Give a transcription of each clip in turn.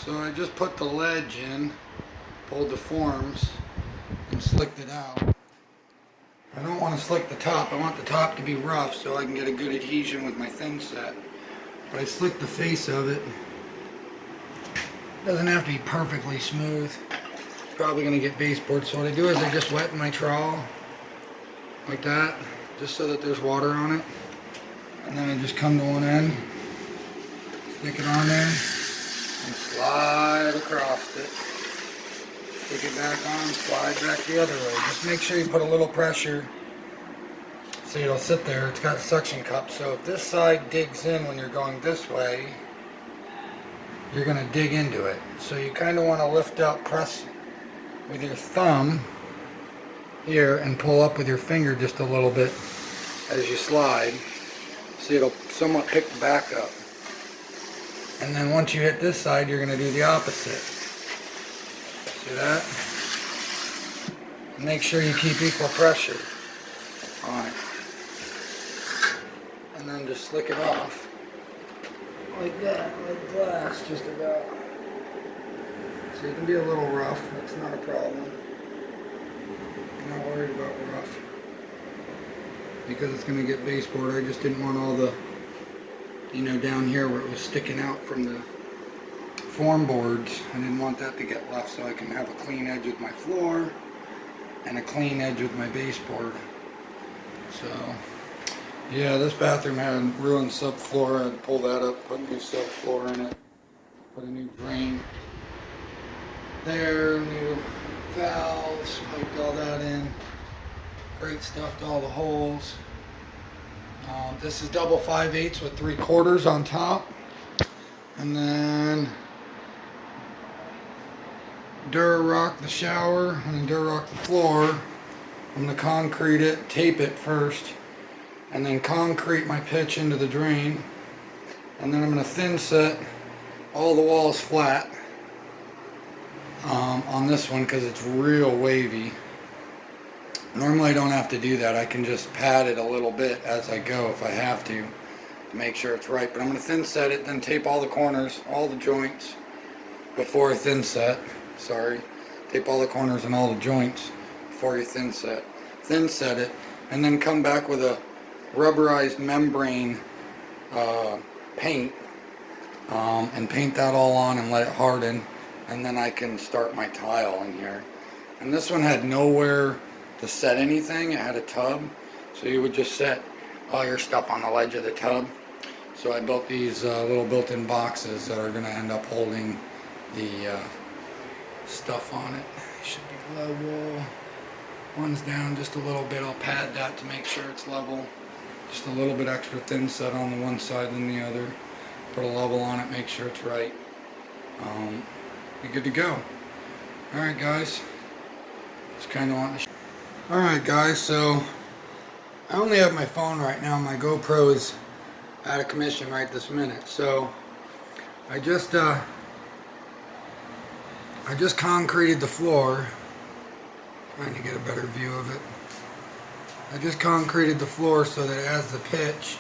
So I just put the ledge in, pulled the forms, and slicked it out. I don't want to slick the top. I want the top to be rough so I can get a good adhesion with my thin set. But I slicked the face of it. Doesn't have to be perfectly smooth. It's probably going to get baseboard. So what I do is I just wet my trowel like that, just so that there's water on it. And then I just come to one end, stick it on there, and slide across it. Stick it back on, slide back the other way. Just make sure you put a little pressure so it'll sit there. It's got suction cups, so if this side digs in when you're going this way, you're going to dig into it. So you kind of want to lift up, press with your thumb here, and pull up with your finger just a little bit as you slide. See, it'll somewhat pick the back up. And then once you hit this side, you're going to do the opposite. See that? Make sure you keep equal pressure on it. And then just slick it off. Like that, like glass, just about. So you can be a little rough, that's not a problem. I'm not worried about rough. Because it's going to get baseboard, I just didn't want all the, down here where it was sticking out from the form boards. I didn't want that to get left, so I can have a clean edge with my floor and a clean edge with my baseboard. So, yeah, this bathroom had ruined subfloor. I had to pull that up, put new subfloor in it, put a new drain there, new valves, piped all that in. Great stuff to all the holes. This is double 5/8 with 3/4 on top, and then Durarock the shower, and then Durarock the floor. I'm going to concrete it, tape it first, and then concrete my pitch into the drain, and then I'm going to thin set all the walls flat on this one because it's real wavy. Normally I don't have to do that. I can just pad it a little bit as I go if I have to make sure it's right. But I'm going to thin set it, then tape all the corners, all the joints before I thin set. Tape all the corners and all the joints before you thin set. Thin set it, and then come back with a rubberized membrane paint and paint that all on and let it harden, and then I can start my tile in here. And this one had nowhere to set anything. It had a tub, so you would just set all your stuff on the ledge of the tub. So I built these little built-in boxes that are going to end up holding the stuff on it. Should be level. One's down just a little bit. I'll pad that to make sure it's level. Just a little bit extra thin set on the one side than the other. Put a level on it, make sure it's right. Be good to go. Alright guys, just kind of want to Alright guys, so I only have my phone right now. My GoPro is out of commission right this minute. So I just concreted the floor. Trying to get a better view of it. I just concreted the floor so that it has the pitch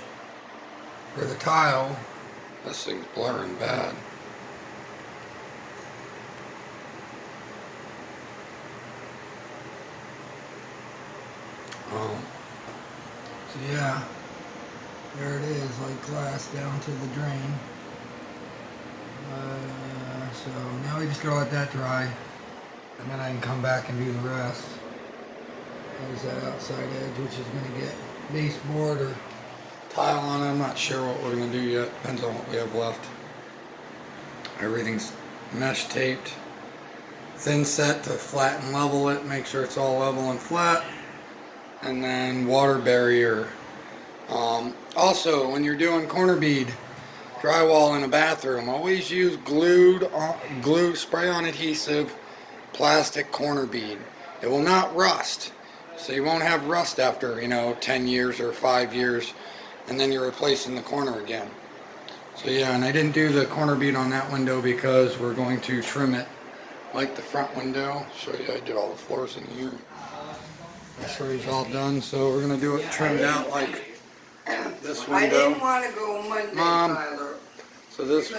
for the tile. This thing's blurring bad. So yeah, there it is, like glass down to the drain. So now we just gotta let that dry, and then I can come back and do the rest. There's that outside edge, which is gonna get baseboard or tile on it. I'm not sure what we're gonna do yet. Depends on what we have left. Everything's mesh taped, thin set to flat and level it, make sure it's all level and flat. And then water barrier. Also, when you're doing corner bead drywall in a bathroom, always use glue spray-on adhesive plastic corner bead. It will not rust, so you won't have rust after 10 years or 5 years, and then you're replacing the corner again. So yeah, and I didn't do the corner bead on that window because we're going to trim it like the front window. Show you, I did all the floors in here. I'm sure he's all done, so we're gonna do it trimmed out like this window. I didn't want to go Monday, Mom. Tyler. So this